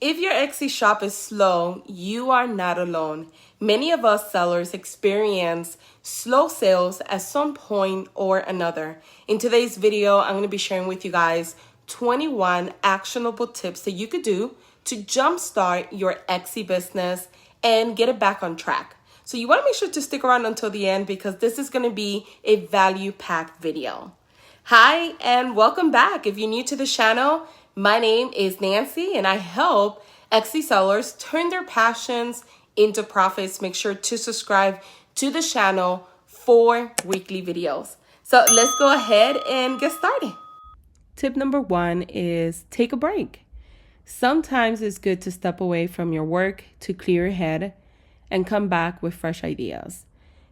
If your Etsy shop is slow, you are not alone. Many of us sellers experience slow sales at some point or another. In today's video, I'm going to be sharing with you guys 21 actionable tips that you could do to jumpstart your Etsy business and get it back on track. So you want to make sure to stick around until the end because this is going to be a value-packed video. Hi, and welcome back. If you're new to the channel, my name is Nancy, and I help Etsy sellers turn their passions into profits. Make sure to subscribe to the channel for weekly videos. So let's go ahead and get started. Tip number 1 is take a break. Sometimes it's good to step away from your work to clear your head and come back with fresh ideas.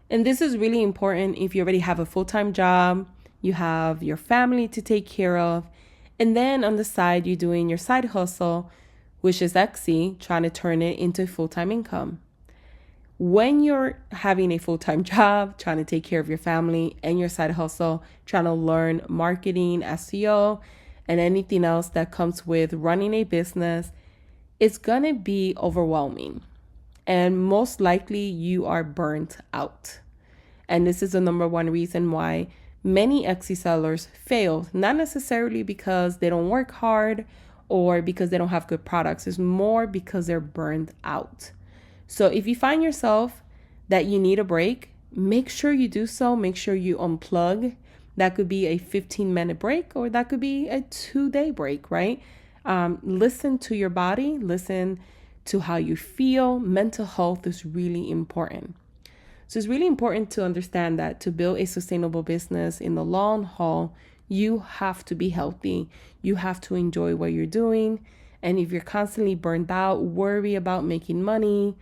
And this is really important if you already have a full-time job, you have your family to take care of, and then on the side, you're doing your side hustle, which is Etsy, trying to turn it into full-time income. When you're having a full-time job, trying to take care of your family and your side hustle, trying to learn marketing, SEO, and anything else that comes with running a business, it's going to be overwhelming. And most likely you are burnt out. And this is the number one reason why many Etsy sellers fail, not necessarily because they don't work hard or because they don't have good products. It's more because they're burned out. So if you find yourself that you need a break, make sure you do so. Make sure you unplug. That could be a 15-minute break or that could be a 2-day break, right? Listen to your body. Listen to how you feel. Mental health is really important. So it's really important to understand that to build a sustainable business in the long haul, you have to be healthy. You have to enjoy what you're doing. And if you're constantly burned out, worry about making money,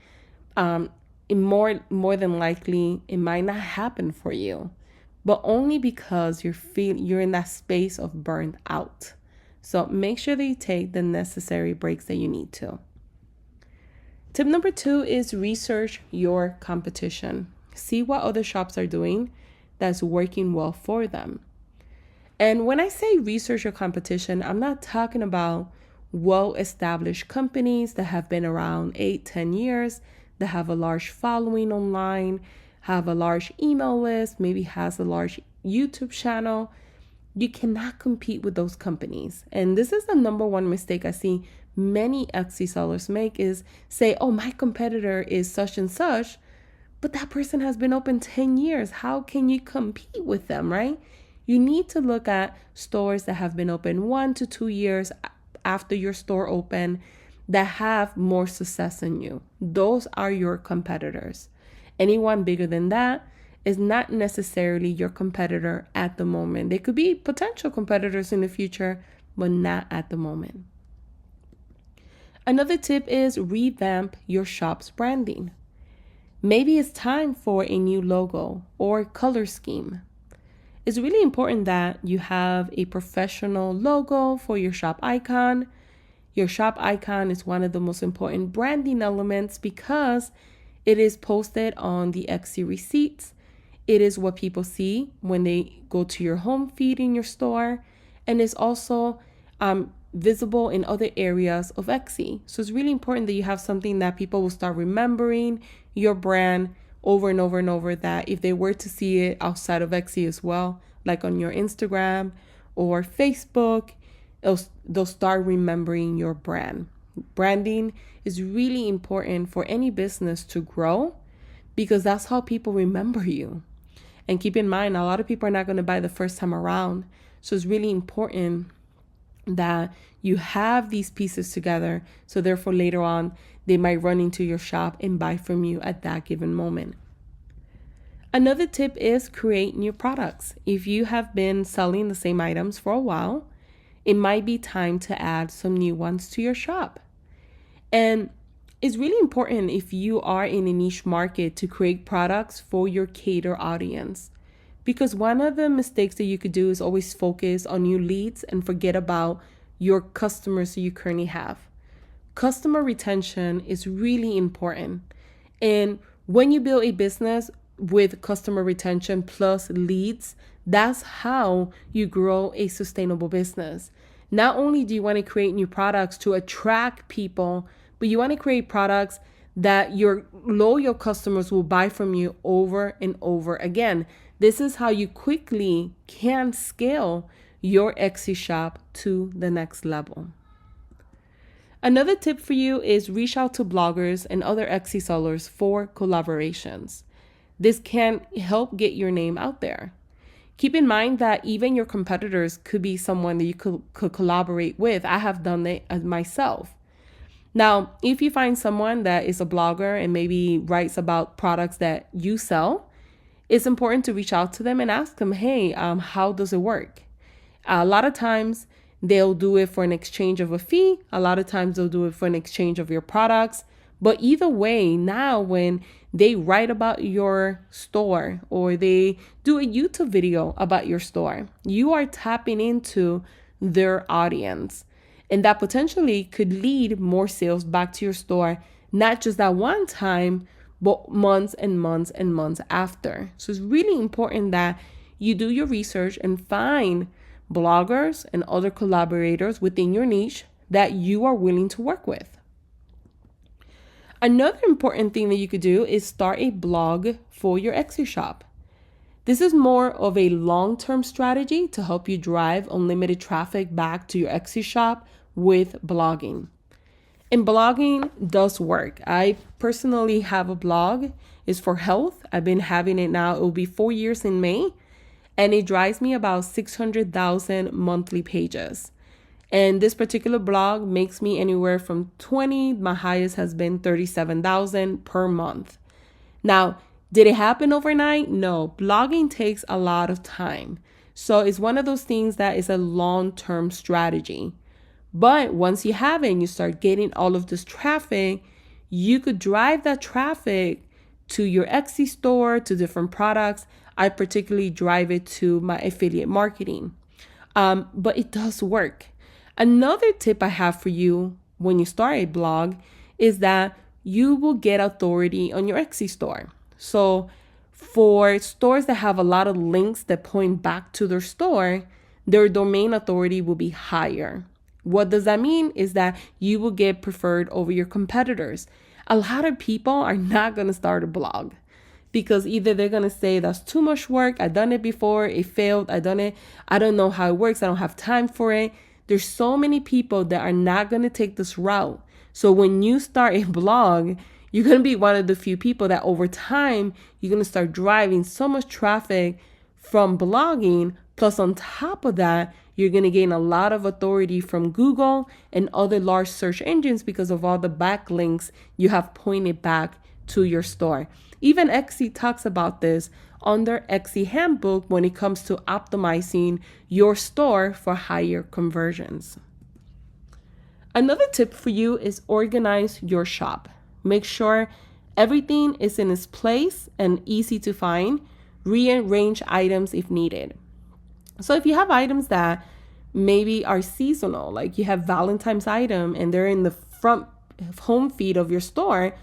more than likely, it might not happen for you, but only because you're in that space of burned out. So make sure that you take the necessary breaks that you need to. Tip number 2 is research your competition. See what other shops are doing that's working well for them. And when I say research your competition, I'm not talking about well-established companies that have been around 8-10 years, that have a large following online, have a large email list, maybe has a large YouTube channel. You cannot compete with those companies. And this is the number one mistake I see many Etsy sellers make is say, oh, my competitor is such and such, but that person has been open 10 years. How can you compete with them, right? You need to look at stores that have been open 1 to 2 years after your store open that have more success than you. Those are your competitors. Anyone bigger than that is not necessarily your competitor at the moment. They could be potential competitors in the future, but not at the moment. Another tip is revamp your shop's branding. Maybe it's time for a new logo or color scheme. It's really important that you have a professional logo for your shop icon. Your shop icon is one of the most important branding elements because it is posted on the Etsy receipts. It is what people see when they go to your home feed in your store, and it's also visible in other areas of Etsy. So it's really important that you have something that people will start remembering your brand over and over and over, that if they were to see it outside of Etsy as well, like on your Instagram or Facebook, they'll start remembering your brand. Branding is really important for any business to grow because that's how people remember you. And keep in mind, a lot of people are not going to buy the first time around. So it's really important that you have these pieces together. So therefore, later on, they might run into your shop and buy from you at that given moment. Another tip is create new products. If you have been selling the same items for a while, it might be time to add some new ones to your shop. And it's really important if you are in a niche market to create products for your cater audience. Because one of the mistakes that you could do is always focus on new leads and forget about your customers that you currently have. Customer retention is really important. And when you build a business with customer retention plus leads, that's how you grow a sustainable business. Not only do you want to create new products to attract people, but you want to create products that your loyal customers will buy from you over and over again. This is how you quickly can scale your Etsy shop to the next level. Another tip for you is reach out to bloggers and other Etsy sellers for collaborations. This can help get your name out there. Keep in mind that even your competitors could be someone that you could collaborate with. I have done it myself. Now, if you find someone that is a blogger and maybe writes about products that you sell, it's important to reach out to them and ask them, hey, how does it work? A lot of times they'll do it for an exchange of a fee. A lot of times they'll do it for an exchange of your products. But either way, now when they write about your store or they do a YouTube video about your store, you are tapping into their audience. And that potentially could lead more sales back to your store, not just that one time, but months and months and months after. So it's really important that you do your research and find bloggers and other collaborators within your niche that you are willing to work with. Another important thing that you could do is start a blog for your Etsy shop. This is more of a long-term strategy to help you drive unlimited traffic back to your Etsy shop with blogging. And blogging does work. I personally have a blog. It's for health. I've been having it now. It will be 4 years in May. And it drives me about 600,000 monthly pages. And this particular blog makes me anywhere from 20. My highest has been 37,000 per month. Now, did it happen overnight? No. Blogging takes a lot of time. So it's one of those things that is a long-term strategy. But once you have it and you start getting all of this traffic, you could drive that traffic to your Etsy store, to different products. I particularly drive it to my affiliate marketing. But it does work. Another tip I have for you when you start a blog is that you will get authority on your Etsy store. So for stores that have a lot of links that point back to their store, their domain authority will be higher. What does that mean? Is that you will get preferred over your competitors. A lot of people are not going to start a blog because either they're going to say that's too much work. I've done it before. It failed. I don't know how it works. I don't have time for it. There's so many people that are not going to take this route. So when you start a blog, you're going to be one of the few people that over time, you're going to start driving so much traffic from blogging. Plus on top of that, you're going to gain a lot of authority from Google and other large search engines because of all the backlinks you have pointed back to your store. Even Etsy talks about this on their Etsy handbook when it comes to optimizing your store for higher conversions. Another tip for you is organize your shop. Make sure everything is in its place and easy to find. Rearrange items if needed. So if you have items that maybe are seasonal, like you have Valentine's item and they're in the front home feed of your store,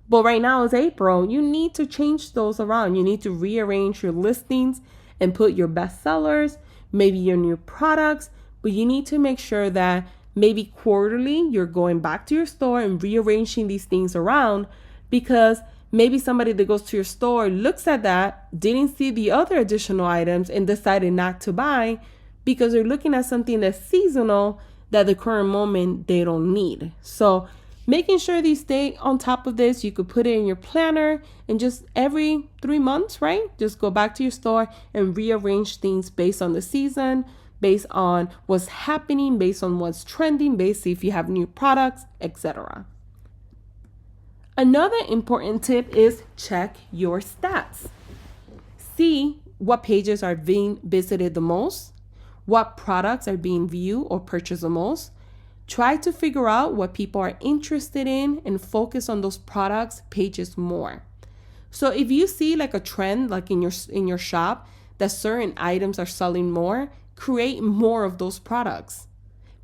but right now it's April, you need to change those around. You need to rearrange your listings and put your best sellers, maybe your new products, but you need to make sure that maybe quarterly you're going back to your store and rearranging these things around, because maybe somebody that goes to your store looks at that, didn't see the other additional items and decided not to buy because they're looking at something that's seasonal that at the current moment they don't need. So making sure that you stay on top of this, you could put it in your planner and just every 3 months, right? Just go back to your store and rearrange things based on the season, based on what's happening, based on what's trending, based if you have new products, etc. Another important tip is check your stats. See what pages are being visited the most, what products are being viewed or purchased the most. Try to figure out what people are interested in and focus on those products pages more. So if you see like a trend, like in your shop, that certain items are selling more, create more of those products.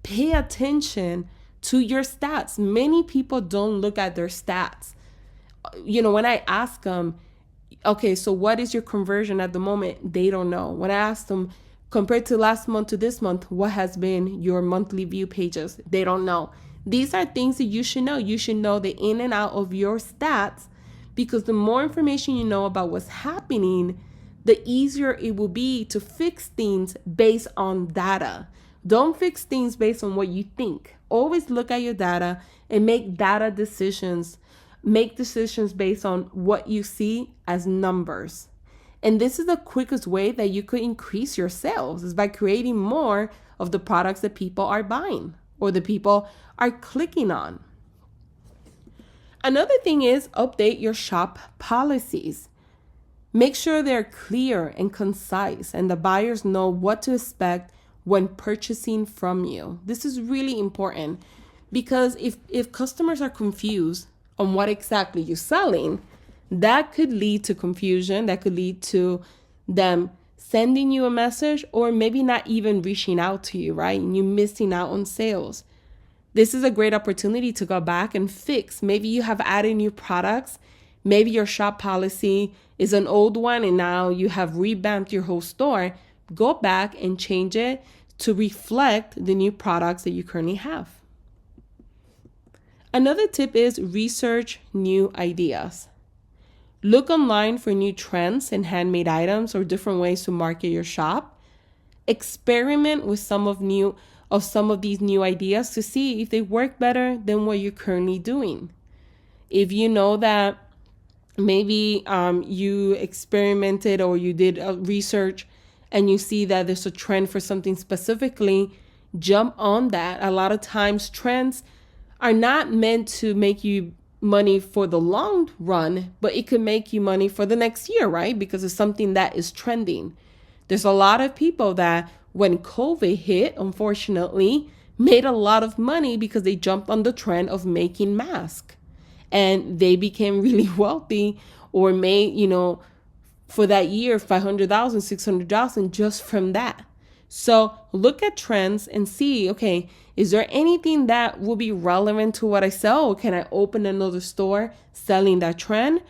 Pay attention to your stats. Many people don't look at their stats. When I ask them, okay, so what is your conversion at the moment? They don't know. When I ask them, Compared to last month to this month, what has been your monthly view pages? They don't know. These are things that you should know. You should know the in and out of your stats, because the more information you know about what's happening, the easier it will be to fix things based on data. Don't fix things based on what you think. Always look at your data and make data decisions. Make decisions based on what you see as numbers. And this is the quickest way that you could increase your sales, is by creating more of the products that people are buying or the people are clicking on. Another thing is update your shop policies. Make sure they're clear and concise and the buyers know what to expect when purchasing from you. This is really important, because if customers are confused on what exactly you're selling, that could lead to confusion. That could lead to them sending you a message or maybe not even reaching out to you, right? And you missing out on sales. This is a great opportunity to go back and fix. Maybe you have added new products. Maybe your shop policy is an old one and now you have revamped your whole store. Go back and change it to reflect the new products that you currently have. Another tip is research new ideas. Look online for new trends in handmade items or different ways to market your shop. Experiment with some of these new ideas to see if they work better than what you're currently doing. If you know that maybe you experimented or you did research and you see that there's a trend for something specifically, jump on that. A lot of times trends are not meant to make you money for the long run, but it could make you money for the next year, right? Because it's something that is trending. There's a lot of people that when COVID hit, unfortunately, made a lot of money because they jumped on the trend of making masks. And they became really wealthy or made, for that year, $500,000, $600,000 just from that. So look at trends and see, okay, is there anything that will be relevant to what I sell? Or can I open another store selling that trend?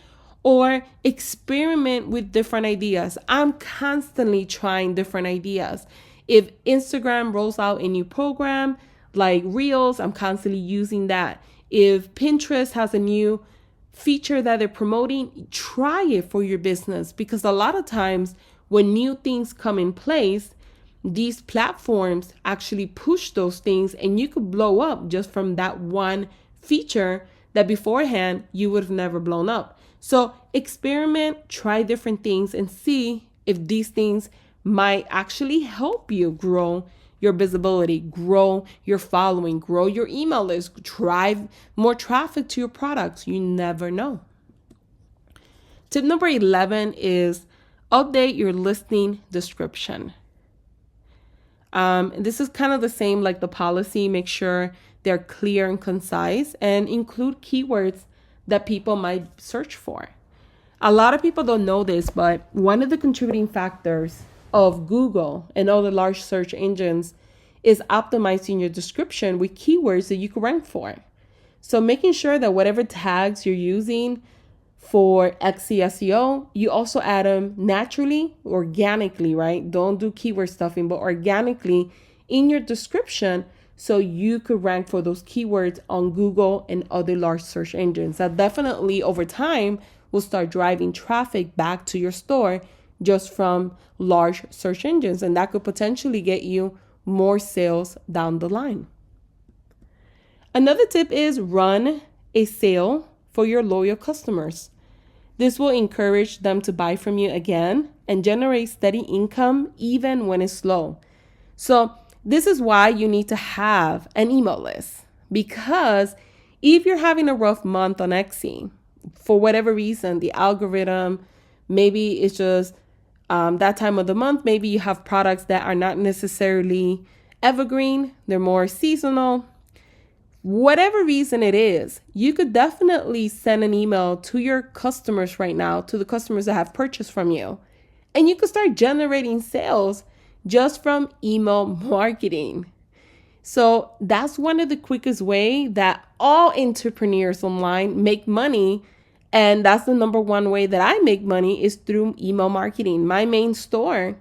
Or experiment with different ideas. I'm constantly trying different ideas. If Instagram rolls out a new program like Reels, I'm constantly using that. If Pinterest has a new feature that they're promoting, try it for your business, because a lot of times when new things come in place, these platforms actually push those things and you could blow up just from that one feature that beforehand you would have never blown up. So experiment, try different things and see if these things might actually help you grow your visibility, grow your following, grow your email list, drive more traffic to your products. You never know. Tip number 11 is update your listing description. This is kind of the same like the policy. Make sure they're clear and concise and include keywords that people might search for. A lot of people don't know this, but one of the contributing factors of Google and all the large search engines is optimizing your description with keywords that you can rank for. So making sure that whatever tags you're using for SEO, you also add them naturally, organically, right? Don't do keyword stuffing, but organically in your description so you could rank for those keywords on Google and other large search engines. That definitely over time will start driving traffic back to your store just from large search engines, and that could potentially get you more sales down the line. Another tip is run a sale for your loyal customers. This will encourage them to buy from you again and generate steady income even when it's slow. So this is why you need to have an email list, because if you're having a rough month on Etsy, for whatever reason, the algorithm, maybe it's just that time of the month, maybe you have products that are not necessarily evergreen, they're more seasonal. Whatever reason it is, you could definitely send an email to your customers right now, to the customers that have purchased from you, and you could start generating sales just from email marketing. So that's one of the quickest way that all entrepreneurs online make money. And that's the number one way that I make money is through email marketing. My main store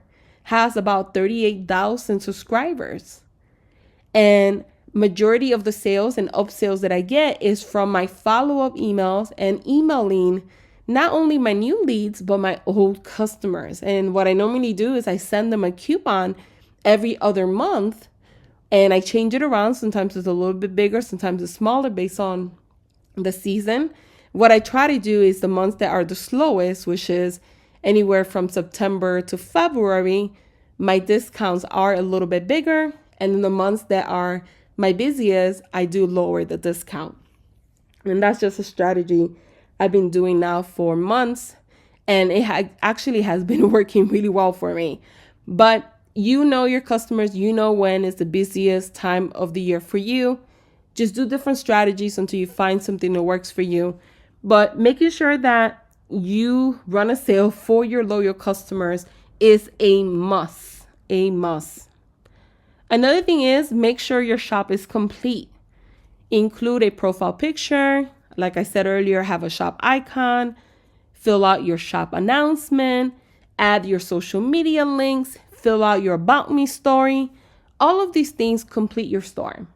has about 38,000 subscribers. And majority of the sales and upsells that I get is from my follow-up emails and emailing not only my new leads, but my old customers. And what I normally do is I send them a coupon every other month and I change it around. Sometimes it's a little bit bigger, sometimes it's smaller based on the season. What I try to do is the months that are the slowest, which is anywhere from September to February, my discounts are a little bit bigger. And in the months that are my busiest, I do lower the discount. And that's just a strategy I've been doing now for months. And it actually has been working really well for me. But you know your customers, you know when is the busiest time of the year for you. Just do different strategies until you find something that works for you. But making sure that you run a sale for your loyal customers is a must. A must. Another thing is make sure your shop is complete. Include a profile picture. Like I said earlier, have a shop icon. Fill out your shop announcement. Add your social media links. Fill out your About Me story. All of these things complete your store.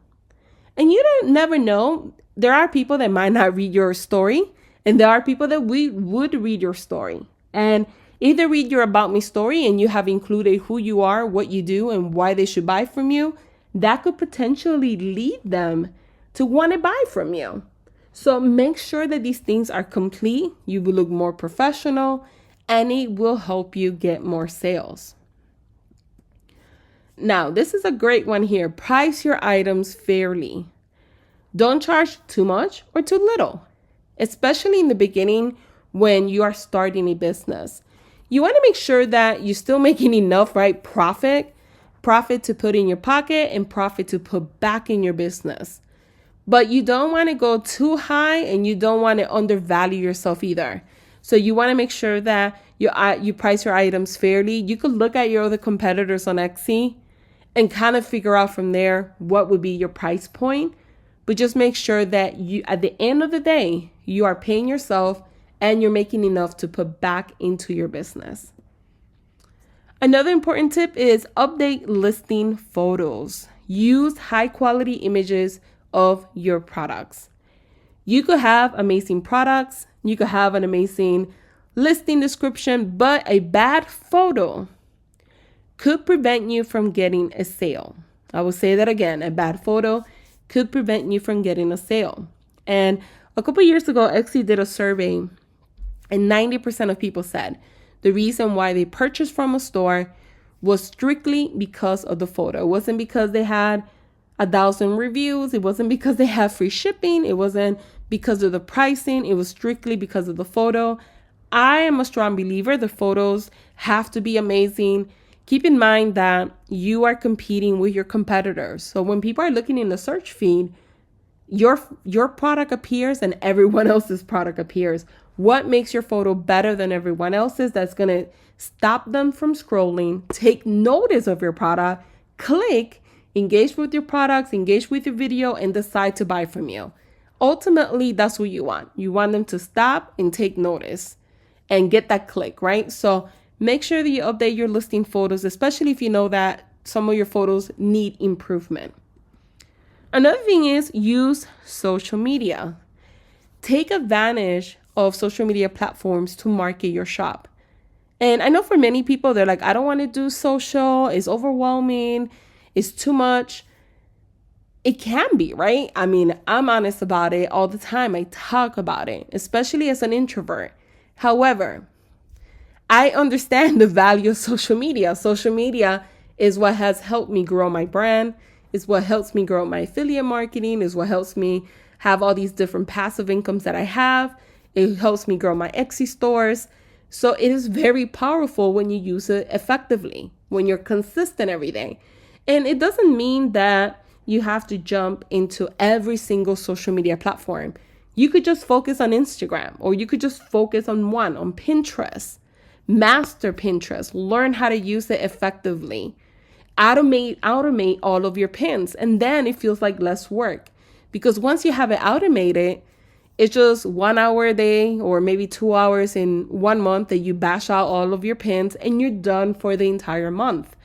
And you don't never know. There are people that might not read your story, and there are people that would read your story. And either read your About Me story and you have included who you are, what you do, and why they should buy from you. That could potentially lead them to want to buy from you. So make sure that these things are complete. You will look more professional and it will help you get more sales. Now, this is a great one here. Price your items fairly. Don't charge too much or too little, especially in the beginning when you are starting a business. You want to make sure that you're still making enough, right? Profit to put in your pocket and profit to put back in your business. But you don't want to go too high and you don't want to undervalue yourself either. So you want to make sure that you price your items fairly. You could look at your other competitors on Etsy and kind of figure out from there what would be your price point. But just make sure that you, at the end of the day, you are paying yourself and you're making enough to put back into your business. Another important tip is update listing photos. Use high quality images of your products. You could have amazing products. You could have an amazing listing description, but a bad photo could prevent you from getting a sale. I will say that again. A bad photo could prevent you from getting a sale. And a couple years ago, Etsy did a survey and 90% of people said the reason why they purchased from a store was strictly because of the photo. It wasn't because they had 1,000 reviews. It wasn't because they have free shipping. It wasn't because of the pricing. It was strictly because of the photo. I am a strong believer the photos have to be amazing. Keep in mind that you are competing with your competitors. So when people are looking in the search feed, your product appears and everyone else's product appears. What makes your photo better than everyone else's? That's going to stop them from scrolling, take notice of your product, click, engage with your products, engage with your video, and decide to buy from you. Ultimately, that's what you want. You want them to stop and take notice and get that click, right? So make sure that you update your listing photos, especially if you know that some of your photos need improvement. Another thing is use social media. Take advantage of social media platforms to market your shop. And I know for many people, they're like, I don't want to do social. It's overwhelming. It's too much. It can be, right? I mean, I'm honest about it all the time. I talk about it, especially as an introvert. However, I understand the value of social media. Social media is what has helped me grow my brand. It's what helps me grow my affiliate marketing. Is what helps me have all these different passive incomes that I have. It helps me grow my Etsy stores. So it is very powerful when you use it effectively, when you're consistent every day. And it doesn't mean that you have to jump into every single social media platform. You could just focus on Instagram, or you could just focus on Pinterest. Master Pinterest. Learn how to use it effectively. Automate all of your pins. And then it feels like less work. Because once you have it automated, It's just 1 hour a day or maybe 2 hours in 1 month that you bash out all of your pins and you're done for the entire month.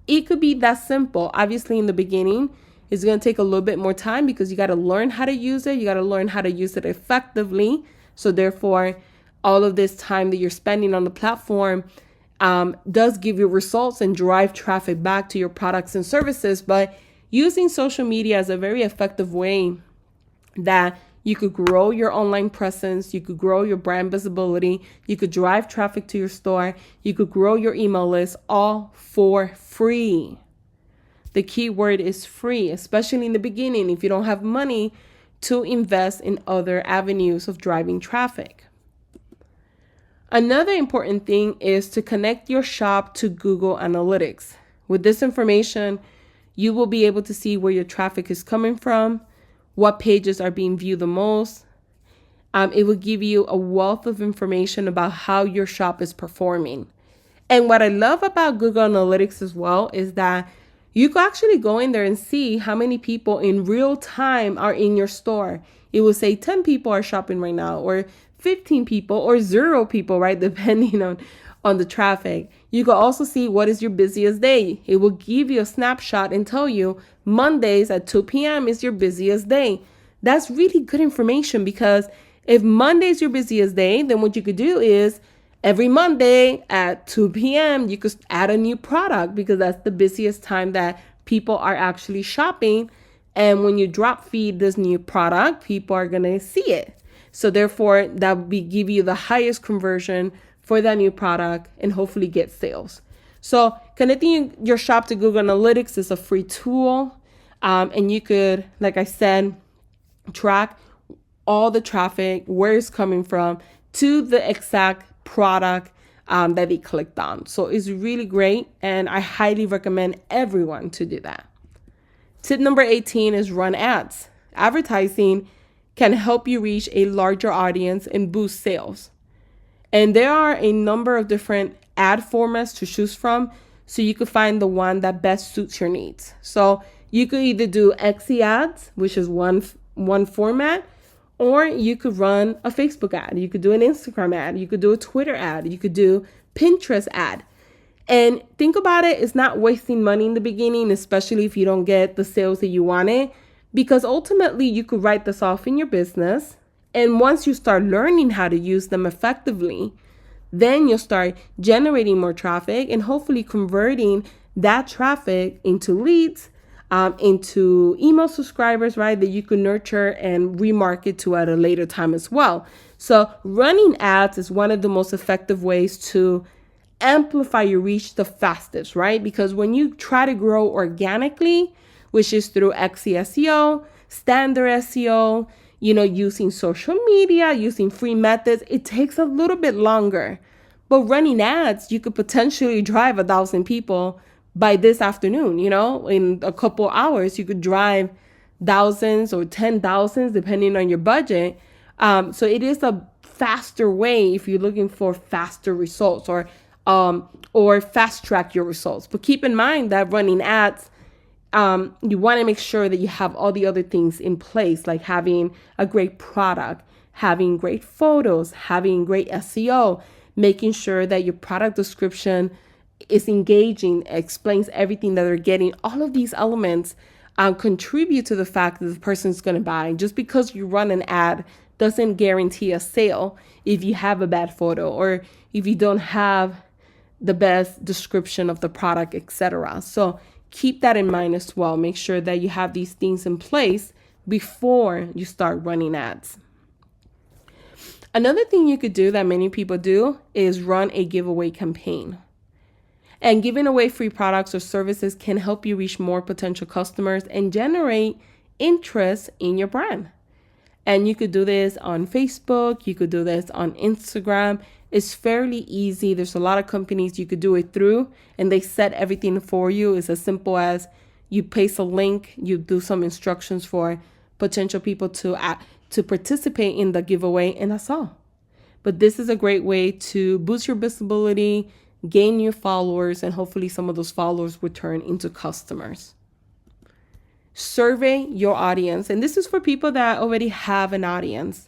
It could be that simple. Obviously, in the beginning, it's going to take a little bit more time because you got to learn how to use it. You got to learn how to use it effectively. So therefore, all of this time that you're spending on the platform does give you results and drive traffic back to your products and services. But using social media is a very effective way that you could grow your online presence, you could grow your brand visibility, you could drive traffic to your store, you could grow your email list, all for free. The key word is free, especially in the beginning if you don't have money to invest in other avenues of driving traffic. Another important thing is to connect your shop to Google Analytics. With this information, you will be able to see where your traffic is coming from, what pages are being viewed the most. It will give you a wealth of information about how your shop is performing. And what I love about Google Analytics as well is that you can actually go in there and see how many people in real time are in your store. It will say 10 people are shopping right now, or 15 people, or 0 people, right? Depending on the traffic. You can also see what is your busiest day. It will give you a snapshot and tell you Mondays at 2 p.m. is your busiest day. That's really good information, because if Monday is your busiest day, then what you could do is every Monday at 2 p.m., you could add a new product, because that's the busiest time that people are actually shopping. And when you drop feed this new product, people are going to see it. So therefore, that will give you the highest conversion for that new product and hopefully get sales. So connecting your shop to Google Analytics is a free tool. And you could, like I said, track all the traffic, where it's coming from, to the exact product that they clicked on. So it's really great, and I highly recommend everyone to do that. Tip number 18 is run ads. Advertising can help you reach a larger audience and boost sales. And there are a number of different ad formats to choose from, so you could find the one that best suits your needs. So you could either do XE ads, which is one format, or you could run a Facebook ad. You could do an Instagram ad. You could do a Twitter ad. You could do Pinterest ad. And think about it, it's not wasting money in the beginning, especially if you don't get the sales that you wanted, because ultimately you could write this off in your business. And once you start learning how to use them effectively, then you'll start generating more traffic and hopefully converting that traffic into leads, into email subscribers, right, that you can nurture and remarket to at a later time as well. So running ads is one of the most effective ways to amplify your reach the fastest, right? Because when you try to grow organically, which is through XE SEO, standard SEO, using social media, using free methods, it takes a little bit longer. But running ads, you could potentially drive 1,000 people by this afternoon, in a couple hours, you could drive thousands or 10,000s, depending on your budget. So it is a faster way if you're looking for faster results or fast track your results. But keep in mind that running ads, you want to make sure that you have all the other things in place, like having a great product, having great photos, having great SEO, making sure that your product description is engaging, explains everything that they're getting. All of these elements contribute to the fact that the person's going to buy. Just because you run an ad doesn't guarantee a sale if you have a bad photo or if you don't have the best description of the product, etc. So keep that in mind as well. Make sure that you have these things in place before you start running ads. Another thing you could do that many people do is run a giveaway campaign. And giving away free products or services can help you reach more potential customers and generate interest in your brand. And you could do this on Facebook. You could do this on Instagram. It's fairly easy. There's a lot of companies you could do it through, and they set everything for you. It's as simple as you paste a link, you do some instructions for potential people to participate in the giveaway, and that's all. But this is a great way to boost your visibility, gain new followers, and hopefully some of those followers will turn into customers. Survey your audience. And this is for people that already have an audience.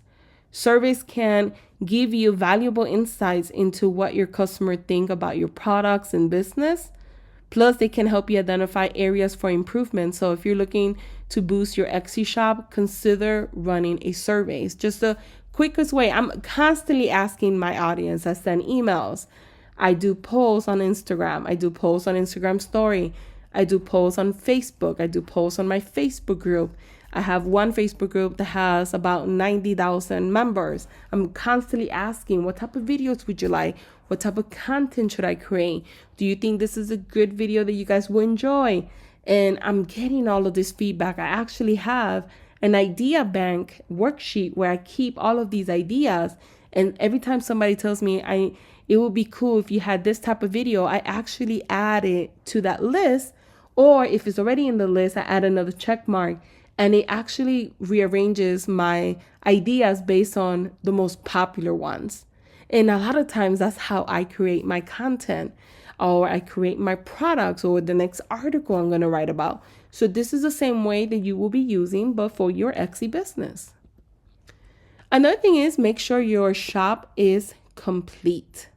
Surveys can give you valuable insights into what your customer think about your products and business. Plus, they can help you identify areas for improvement. So if you're looking to boost your Etsy shop, consider running a survey. It's just the quickest way. I'm constantly asking my audience. I send emails. I do polls on Instagram. I do polls on Instagram story. I do polls on Facebook. I do polls on my Facebook group. I have one Facebook group that has about 90,000 members. I'm constantly asking, what type of videos would you like? What type of content should I create? Do you think this is a good video that you guys will enjoy? And I'm getting all of this feedback. I actually have an idea bank worksheet where I keep all of these ideas. And every time somebody tells me it would be cool if you had this type of video, I actually add it to that list. Or if it's already in the list, I add another check mark. And it actually rearranges my ideas based on the most popular ones. And a lot of times that's how I create my content, or I create my products, or the next article I'm going to write about. So this is the same way that you will be using, but for your Etsy business. Another thing is, make sure your shop is complete.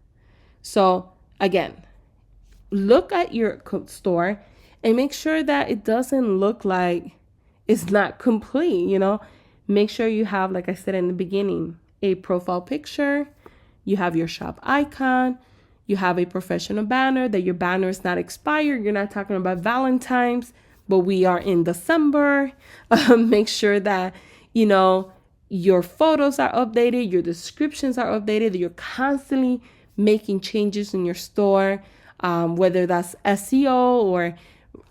So again, look at your store and make sure that it doesn't look like it's not complete, Make sure you have, like I said in the beginning, a profile picture, you have your shop icon, you have a professional banner, that your banner is not expired. You're not talking about Valentine's, but we are in December. Make sure that, your photos are updated, your descriptions are updated, that you're constantly making changes in your store, whether that's SEO or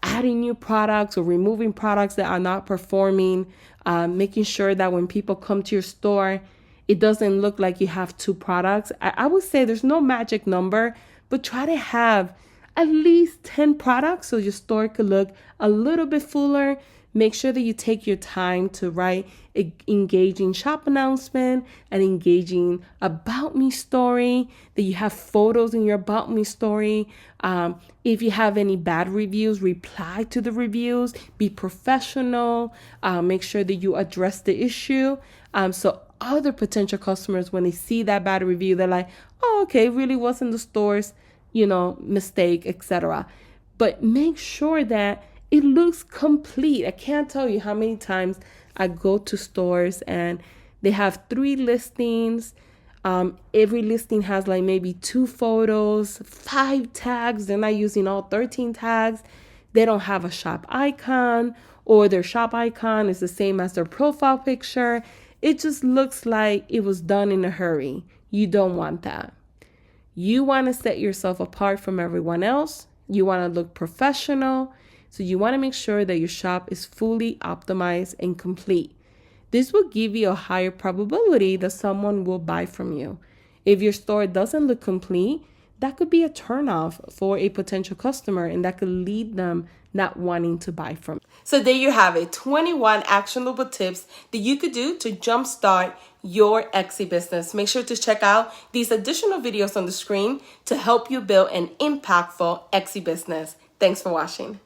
adding new products or removing products that are not performing, making sure that when people come to your store, it doesn't look like you have two products. I would say there's no magic number, but try to have at least 10 products so your store could look a little bit fuller. Make sure that you take your time to write an engaging shop announcement, an engaging about me story, that you have photos in your about me story. If you have any bad reviews, reply to the reviews, be professional, make sure that you address the issue. So other potential customers, when they see that bad review, they're like, oh, okay, it really wasn't the store's, mistake, etc. But make sure that it looks complete. I can't tell you how many times I go to stores and they have 3 listings. Every listing has like maybe 2 photos, 5 tags. They're not using all 13 tags. They don't have a shop icon, or their shop icon is the same as their profile picture. It just looks like it was done in a hurry. You don't want that. You want to set yourself apart from everyone else. You want to look professional. So you want to make sure that your shop is fully optimized and complete. This will give you a higher probability that someone will buy from you. If your store doesn't look complete, that could be a turnoff for a potential customer, and that could lead them not wanting to buy from you. So there you have it, 21 actionable tips that you could do to jumpstart your Etsy business. Make sure to check out these additional videos on the screen to help you build an impactful Etsy business. Thanks for watching.